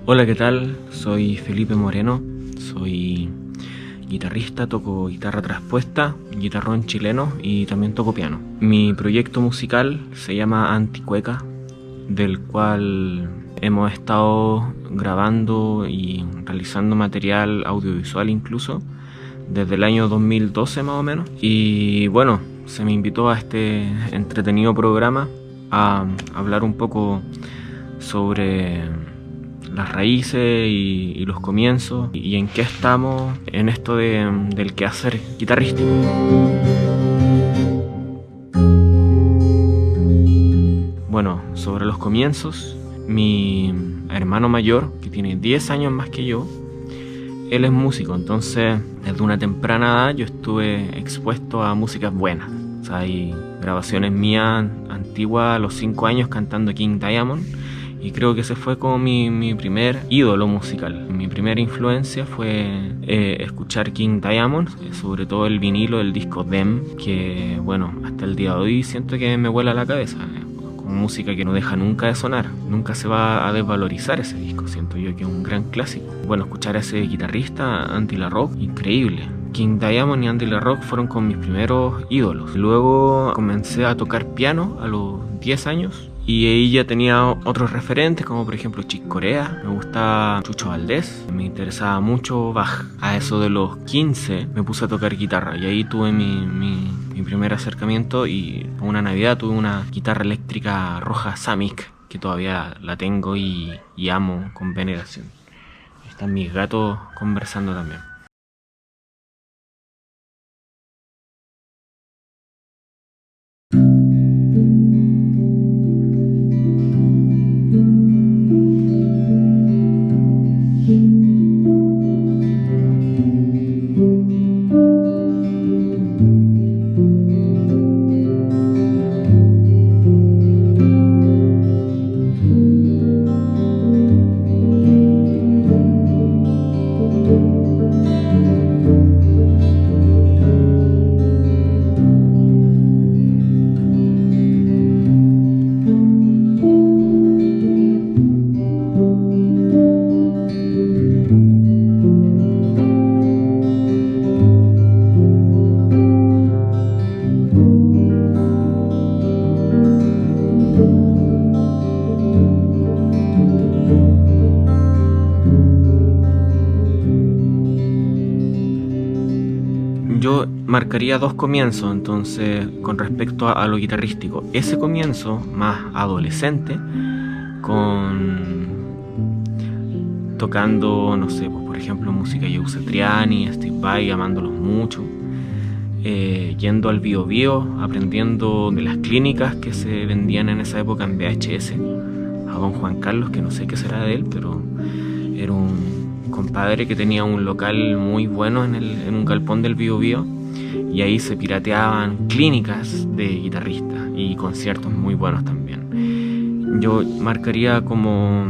Hola, ¿qué tal? Soy Felipe Moreno, soy guitarrista, toco guitarra traspuesta, guitarrón chileno y también toco piano. Mi proyecto musical se llama Anticueca, del cual hemos estado grabando y realizando material audiovisual incluso desde el año 2012 más o menos. Y bueno, se me invitó a este entretenido programa a hablar un poco sobre las raíces y los comienzos y en qué estamos en esto del quehacer guitarrístico. Bueno, sobre los comienzos, mi hermano mayor, que tiene 10 años más que yo, él es músico, entonces desde una temprana edad yo estuve expuesto a músicas buenas. O sea, hay grabaciones mías antiguas a los 5 años cantando King Diamond. Y creo que ese fue como mi primer ídolo musical. Mi primera influencia fue escuchar King Diamond, sobre todo el vinilo del disco Them, que bueno, hasta el día de hoy siento que me vuela la cabeza. Con música que no deja nunca de sonar, nunca se va a desvalorizar ese disco, siento yo que es un gran clásico. Bueno, escuchar a ese guitarrista, Andy LaRocque, increíble. King Diamond y Andy LaRocque fueron con mis primeros ídolos. Luego comencé a tocar piano a los 10 años. Y ahí ya tenía otros referentes, como por ejemplo Chick Corea, me gustaba Chucho Valdés, me interesaba mucho Bach. A eso de los 15 me puse a tocar guitarra y ahí tuve mi primer acercamiento y una Navidad tuve una guitarra eléctrica roja Samick, que todavía la tengo y amo con veneración. Están mis gatos conversando también. Yo marcaría dos comienzos, entonces, con respecto a lo guitarrístico. Ese comienzo, más adolescente, con tocando, no sé, pues, por ejemplo, música de Joe Satriani, Steve Vai, amándolos mucho. Yendo al Bio Bio, aprendiendo de las clínicas que se vendían en esa época en VHS. A don Juan Carlos, que no sé qué será de él, pero era un compadre que tenía un local muy bueno en un galpón del Bio Bio, y ahí se pirateaban clínicas de guitarristas y conciertos muy buenos también. Yo marcaría como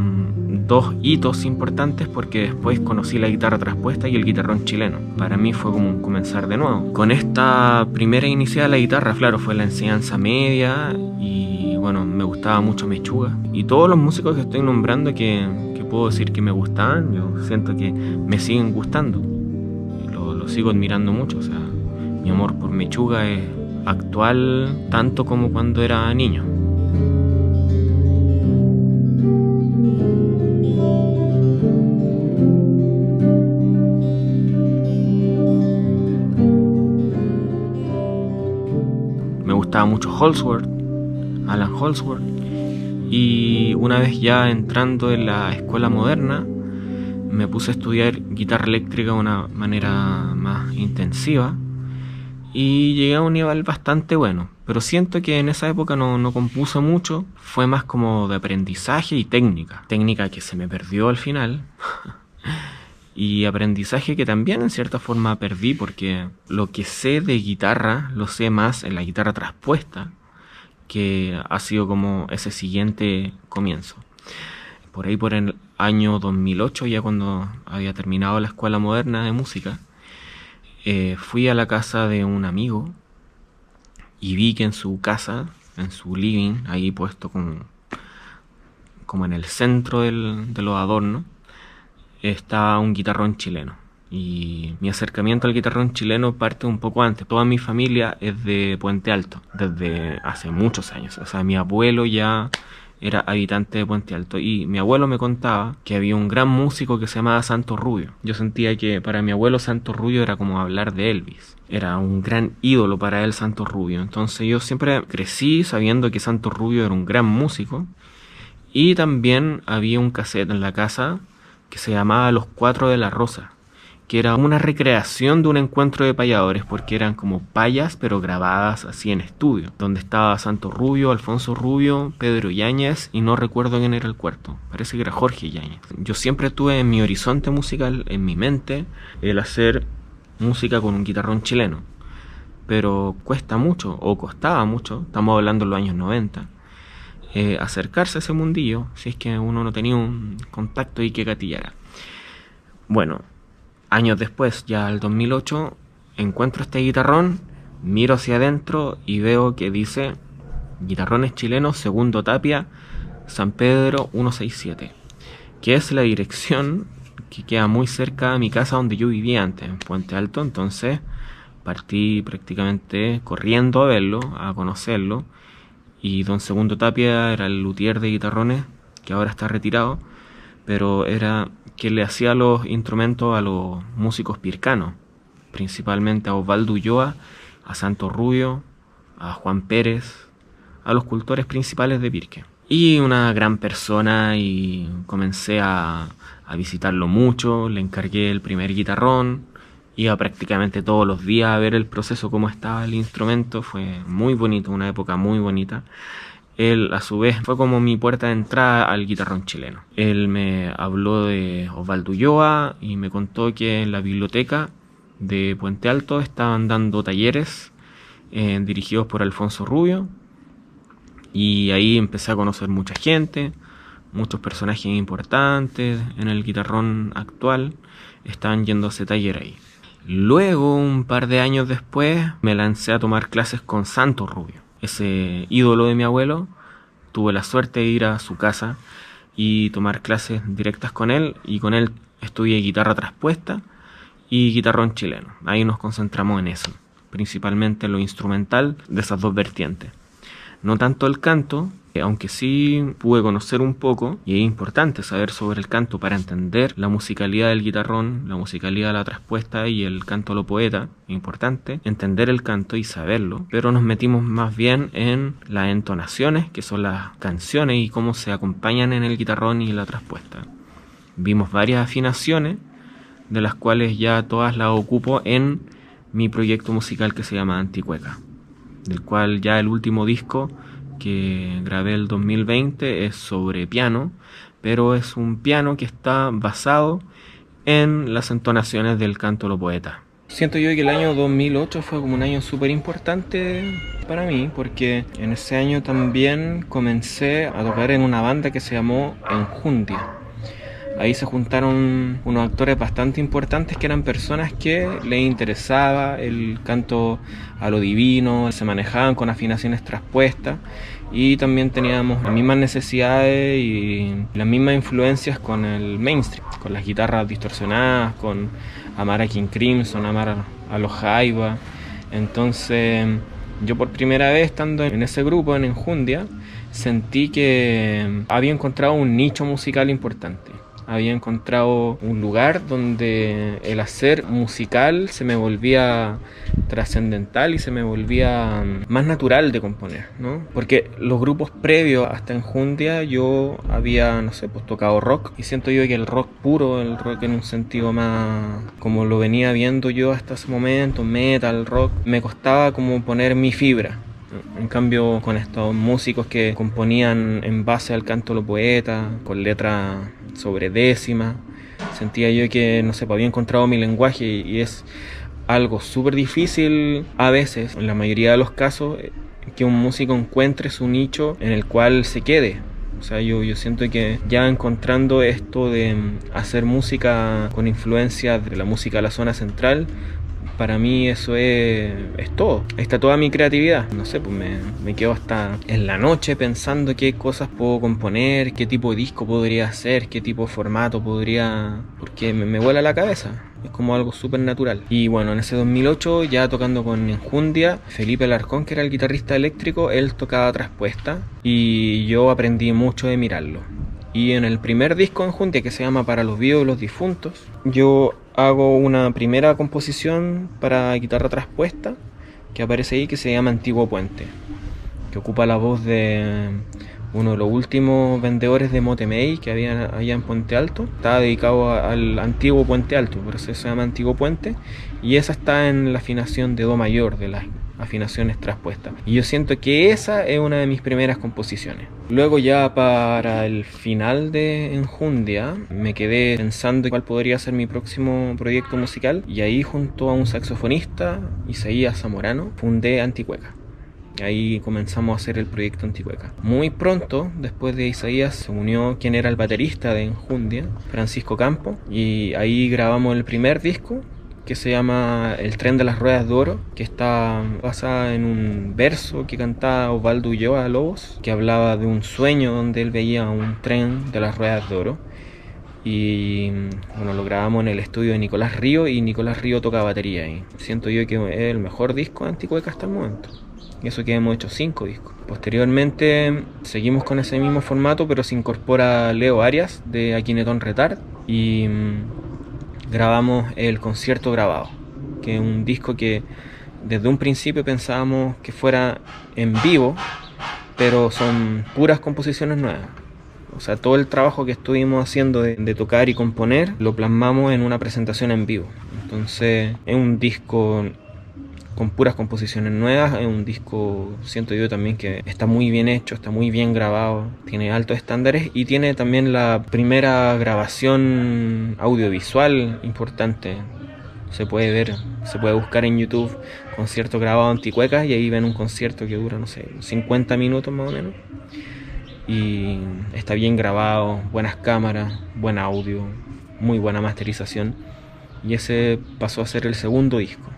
dos hitos importantes porque después conocí la guitarra traspuesta y el guitarrón chileno. Para mí fue como un comenzar de nuevo. Con esta primera iniciada la guitarra, claro, fue la enseñanza media y bueno, me gustaba mucho Mechuga. Y todos los músicos que estoy nombrando que puedo decir que me gustaban, yo siento que me siguen gustando. Lo sigo admirando mucho, o sea, mi amor por Mechuga es actual tanto como cuando era niño. Me gustaba mucho Holdsworth, Alan Holdsworth, y una vez ya entrando en la escuela moderna me puse a estudiar guitarra eléctrica de una manera más intensiva y llegué a un nivel bastante bueno, pero siento que en esa época no compuse mucho, fue más como de aprendizaje y técnica que se me perdió al final. Y aprendizaje que también en cierta forma perdí porque lo que sé de guitarra lo sé más en la guitarra traspuesta, que ha sido como ese siguiente comienzo. Por ahí por el año 2008, ya cuando había terminado la escuela moderna de música, fui a la casa de un amigo y vi que en su casa, en su living, ahí puesto como en el centro de los adornos, está un guitarrón chileno. Y mi acercamiento al guitarrón chileno parte un poco antes. Toda mi familia es de Puente Alto, desde hace muchos años. O sea, mi abuelo ya era habitante de Puente Alto. Y mi abuelo me contaba que había un gran músico que se llamaba Santo Rubio. Yo sentía que para mi abuelo Santo Rubio era como hablar de Elvis. Era un gran ídolo para él Santo Rubio. Entonces yo siempre crecí sabiendo que Santo Rubio era un gran músico. Y también había un cassette en la casa que se llamaba Los Cuatro de la Rosa, que era una recreación de un encuentro de payadores, porque eran como payas pero grabadas así en estudio, donde estaba Santo Rubio, Alfonso Rubio, Pedro Yáñez y no recuerdo quién era el cuarto, parece que era Jorge Yáñez. Yo siempre tuve en mi horizonte musical, en mi mente, el hacer música con un guitarrón chileno, pero cuesta mucho, o costaba mucho, estamos hablando de los años 90, acercarse a ese mundillo si es que uno no tenía un contacto y que gatillara. Bueno, años después, ya al 2008, encuentro este guitarrón, miro hacia adentro y veo que dice Guitarrones Chilenos, Segundo Tapia, San Pedro 167, que es la dirección que queda muy cerca de mi casa donde yo vivía antes, en Puente Alto. Entonces partí prácticamente corriendo a verlo, a conocerlo, y don Segundo Tapia era el luthier de guitarrones, que ahora está retirado, pero era que le hacía los instrumentos a los músicos pircanos, principalmente a Osvaldo Ulloa, a Santo Rubio, a Juan Pérez, a los cultores principales de Pirque. Y una gran persona, y comencé a visitarlo mucho, le encargué el primer guitarrón, iba prácticamente todos los días a ver el proceso, cómo estaba el instrumento. Fue muy bonito, una época muy bonita. Él, a su vez, fue como mi puerta de entrada al guitarrón chileno. Él me habló de Osvaldo Ulloa y me contó que en la biblioteca de Puente Alto estaban dando talleres dirigidos por Alfonso Rubio. Y ahí empecé a conocer mucha gente, muchos personajes importantes en el guitarrón actual estaban yendo a ese taller ahí. Luego, un par de años después, me lancé a tomar clases con Santo Rubio, ese ídolo de mi abuelo. Tuve la suerte de ir a su casa y tomar clases directas con él, y con él estudié guitarra traspuesta y guitarrón chileno. Ahí nos concentramos en eso, principalmente en lo instrumental de esas dos vertientes. No tanto el canto, aunque sí pude conocer un poco, y es importante saber sobre el canto para entender la musicalidad del guitarrón, la musicalidad de la traspuesta y el canto a lo poeta. Es importante entender el canto y saberlo, pero nos metimos más bien en las entonaciones, que son las canciones y cómo se acompañan en el guitarrón y la traspuesta. Vimos varias afinaciones, de las cuales ya todas las ocupo en mi proyecto musical que se llama Anticueca, del cual ya el último disco que grabé el 2020 es sobre piano, pero es un piano que está basado en las entonaciones del canto a lo poeta. Siento yo que el año 2008 fue como un año súper importante para mí, porque en ese año también comencé a tocar en una banda que se llamó Enjundia. Ahí se juntaron unos actores bastante importantes que eran personas que les interesaba el canto a lo divino, se manejaban con afinaciones traspuestas, y también teníamos las mismas necesidades y las mismas influencias con el mainstream, con las guitarras distorsionadas, con amar a King Crimson, amar a los Jaiba. Entonces yo, por primera vez estando en ese grupo, en Enjundia, sentí que había encontrado un nicho musical importante. Había encontrado un lugar donde el hacer musical se me volvía trascendental y se me volvía más natural de componer, ¿no? Porque los grupos previos hasta Enjundia yo había, no sé, pues tocado rock, y siento yo que el rock puro, el rock en un sentido más como lo venía viendo yo hasta ese momento, metal, rock, me costaba como poner mi fibra. En cambio, con estos músicos que componían en base al canto a lo poeta, con letra sobre décima, sentía yo que, no sé, había encontrado mi lenguaje, y es algo súper difícil a veces, en la mayoría de los casos, que un músico encuentre su nicho en el cual se quede. O sea, yo siento que ya encontrando esto de hacer música con influencia de la música de la zona central, para mí eso es todo. Ahí está toda mi creatividad. No sé, pues me quedo hasta en la noche pensando qué cosas puedo componer, qué tipo de disco podría hacer, qué tipo de formato podría... Porque me vuela la cabeza. Es como algo súper natural. Y bueno, en ese 2008, ya tocando con Enjundia, Felipe Alarcón, que era el guitarrista eléctrico, él tocaba traspuesta y yo aprendí mucho de mirarlo. Y en el primer disco de Enjundia, que se llama Para los vivos y los difuntos, yo hago una primera composición para guitarra traspuesta que aparece ahí, que se llama Antiguo Puente, que ocupa la voz de uno de los últimos vendedores de Motemey que había allá en Puente Alto. Estaba dedicado al antiguo Puente Alto, por eso se llama Antiguo Puente, y esa está en la afinación de Do mayor, de las afinaciones traspuestas. Y yo siento que esa es una de mis primeras composiciones. Luego ya para el final de Enjundia me quedé pensando cuál podría ser mi próximo proyecto musical, y ahí junto a un saxofonista, Isaías Zamorano, fundé Anticueca. Ahí comenzamos a hacer el proyecto Anticueca. Muy pronto, después de Isaías, se unió quien era el baterista de Enjundia, Francisco Campo, y ahí grabamos el primer disco, que se llama El tren de las ruedas de oro, que está basada en un verso que cantaba Osvaldo Ulloa Lobos, que hablaba de un sueño donde él veía un tren de las ruedas de oro. Y bueno, lo grabamos en el estudio de Nicolás Río, y Nicolás Río toca batería, y siento yo que es el mejor disco de Anticueca hasta el momento. Y eso que hemos hecho 5 discos. Posteriormente seguimos con ese mismo formato, pero se incorpora Leo Arias de Aquinetón Retard, y grabamos el concierto grabado, que es un disco que desde un principio pensábamos que fuera en vivo, pero son puras composiciones nuevas. O sea, todo el trabajo que estuvimos haciendo de tocar y componer lo plasmamos en una presentación en vivo. Entonces es un disco con puras composiciones nuevas, es un disco, siento yo también, que está muy bien hecho, está muy bien grabado, tiene altos estándares, y tiene también la primera grabación audiovisual importante. Se puede ver, se puede buscar en YouTube concierto grabado Anticuecas, y ahí ven un concierto que dura, no sé, 50 minutos más o menos, y está bien grabado, buenas cámaras, buen audio, muy buena masterización, y ese pasó a ser el segundo disco.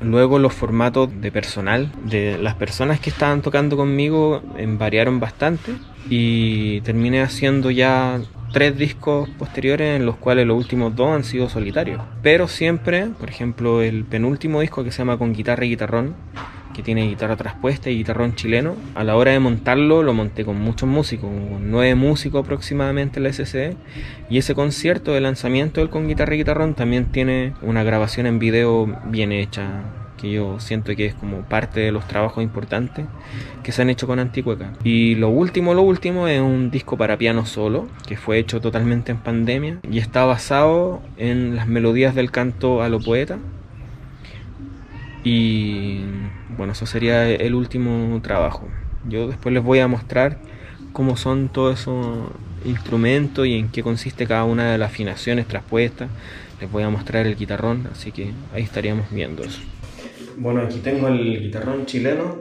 Luego los formatos de personal de las personas que estaban tocando conmigo variaron bastante, y terminé haciendo ya 3 discos posteriores, en los cuales los últimos 2 han sido solitarios. Pero siempre, por ejemplo, el penúltimo disco, que se llama Con guitarra y guitarrón, que tiene guitarra traspuesta y guitarrón chileno, a la hora de montarlo lo monté con muchos músicos, con 9 músicos aproximadamente en la SCE, y ese concierto de lanzamiento del Con guitarra y guitarrón también tiene una grabación en video bien hecha, que yo siento que es como parte de los trabajos importantes que se han hecho con Anticueca. Y lo último es un disco para piano solo, que fue hecho totalmente en pandemia, y está basado en las melodías del canto a lo poeta. Y bueno, eso sería el último trabajo. Yo después les voy a mostrar cómo son todos esos instrumentos y en qué consiste cada una de las afinaciones traspuestas. Les voy a mostrar el guitarrón, así que ahí estaríamos viendo eso. Bueno, aquí tengo el guitarrón chileno.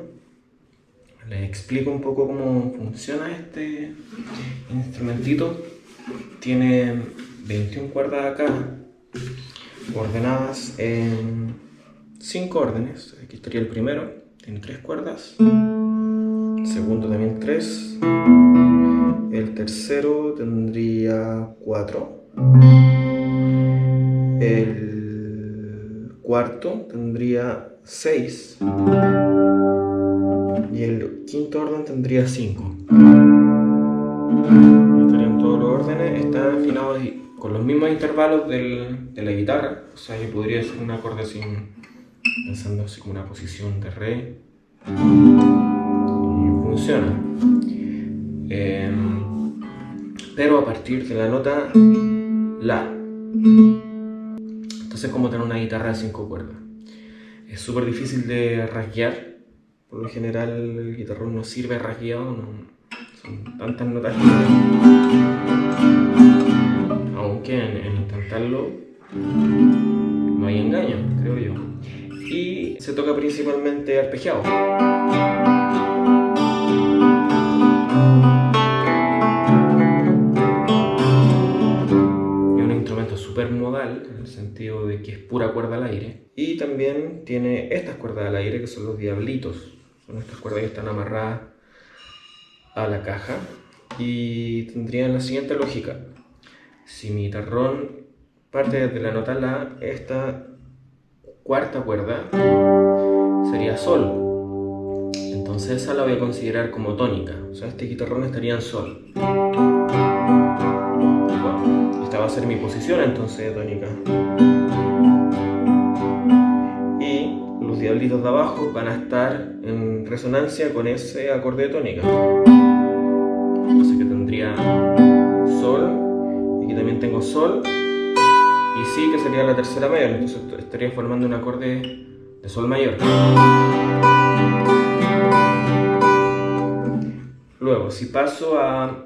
Les explico un poco cómo funciona este instrumentito. Tiene 21 cuerdas acá, ordenadas en 5 órdenes. Aquí estaría el primero, tiene 3 cuerdas. El segundo también 3. El tercero tendría 4. El cuarto tendría 6. Y el quinto orden tendría 5. Estarían todos los órdenes, están afinados con los mismos intervalos de la guitarra. O sea, yo podría hacer un acorde así, pensando así como una posición de re, y funciona. Pero a partir de la nota la. Entonces es como tener una guitarra de 5 cuerdas. Es súper difícil de rasguear. Por lo general el guitarrón no sirve rasgueado, no, son tantas notas que... Aunque en intentarlo no hay engaño, creo yo. Y se toca principalmente arpegiado. Es un instrumento súper modal, en el sentido de que es pura otra cuerda al aire. Y también tiene estas cuerdas al aire, que son los diablitos. Son estas cuerdas que están amarradas a la caja. Y tendrían la siguiente lógica. Si mi guitarrón parte desde la nota La, esta cuarta cuerda sería Sol. Entonces esa la voy a considerar como tónica. O sea, este guitarrón estaría en Sol. Bueno, esta va a ser mi posición entonces de tónica. Y los diablitos de abajo van a estar en resonancia con ese acorde de tónica. Así que tendría Sol, y aquí también tengo Sol, y Si, que sería la tercera mayor, entonces estaría formando un acorde de Sol mayor. Luego, si paso a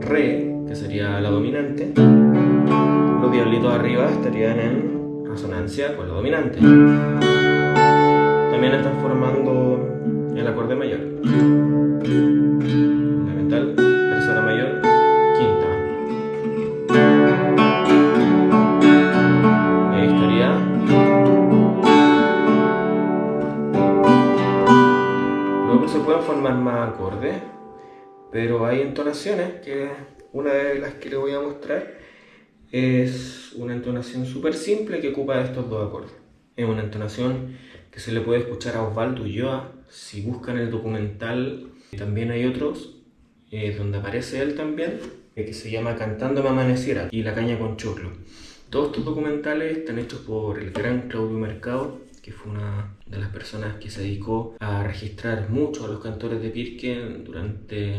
Re, que sería la dominante, los diablitos arriba estarían en resonancia con la dominante. También están formando el acorde mayor. Fundamental, tercera mayor, quinta. Y ahí estaría. Luego se pueden formar más acordes, pero hay entonaciones que una de las que les voy a mostrar es una entonación súper simple que ocupa estos dos acordes. Es una entonación que se le puede escuchar a Osvaldo Ulloa. Si buscan el documental, también hay otros donde aparece él también, que se llama Cantándome Amaneciera y La Caña con Choclo. Todos estos documentales están hechos por el gran Claudio Mercado, que fue una de las personas que se dedicó a registrar mucho a los cantores de Pirque durante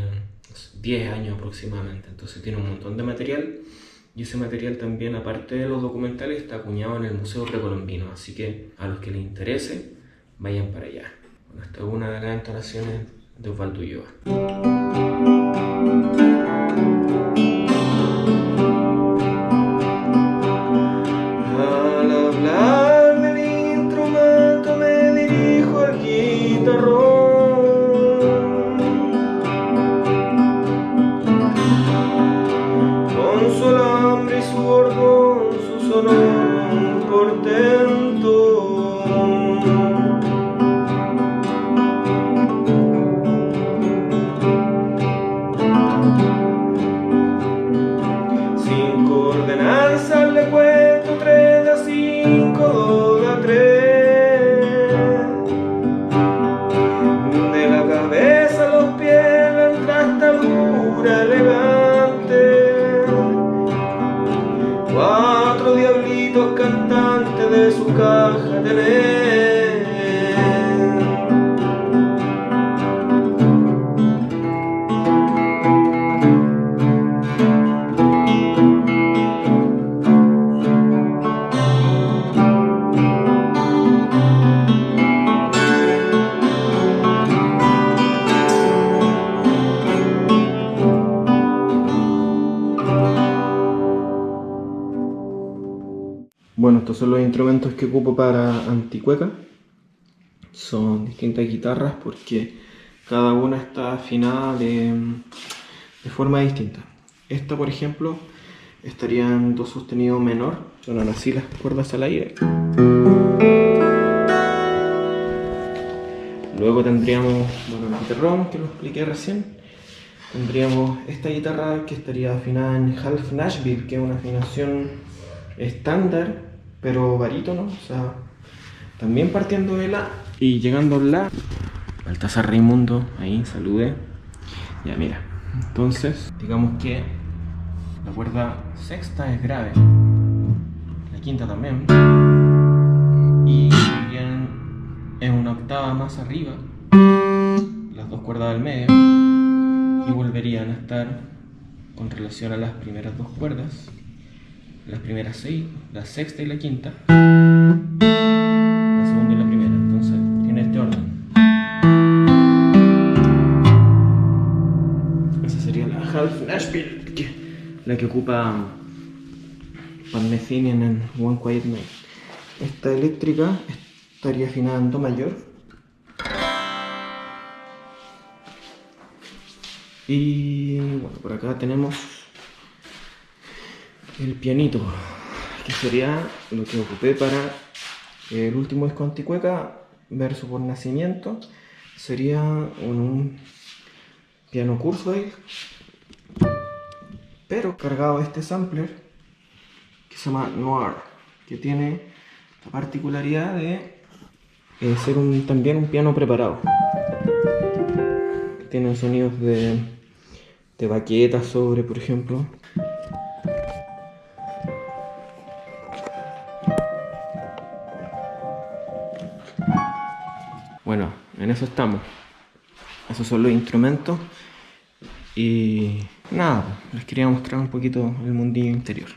10 años aproximadamente. Entonces tiene un montón de material, y ese material también, aparte de los documentales, está acuñado en el Museo Precolombino. Así que a los que les interese, vayan para allá. Bueno, esta es una de las entonaciones de Osvaldo Ulloa. Al hablar del instrumento me dirijo al guitarrón, con su alambre y su bordón, su sonoro portento. Cuatro diablitos cantantes de su caja tener. Bueno, estos son los instrumentos que ocupo para Anticueca. Son distintas guitarras porque cada una está afinada de forma distinta. Esta, por ejemplo, estaría en do sostenido menor. Suenan así las cuerdas al aire. Luego tendríamos, bueno, el guitarrón, que lo expliqué recién. Tendríamos esta guitarra que estaría afinada en half Nashville, que es una afinación estándar, pero barítono, o sea, también partiendo de La y llegando a La. Baltasar Raimundo, ahí, salude. Ya, mira, entonces, digamos que la cuerda sexta es grave, la quinta también, y irían en una octava más arriba las dos cuerdas del medio, y volverían a estar con relación a las primeras dos cuerdas, las primeras 6, la sexta y la quinta, la segunda y la primera. Entonces tiene este orden. Esa sería la half Nashville, la que ocupa Pat Metheny en One Quiet Night. Esta eléctrica estaría afinada en do mayor. Y bueno, por acá tenemos el pianito, Esto sería lo que ocupé para el último disco Anticueca, Verso por Nacimiento. Sería un piano Kurzweil, pero cargado a este sampler que se llama Noir, que tiene la particularidad de ser también un piano preparado. Tienen sonidos de baquetas sobre, por ejemplo. Bueno, en eso estamos. Esos son los instrumentos. Y nada, les quería mostrar un poquito el mundillo interior.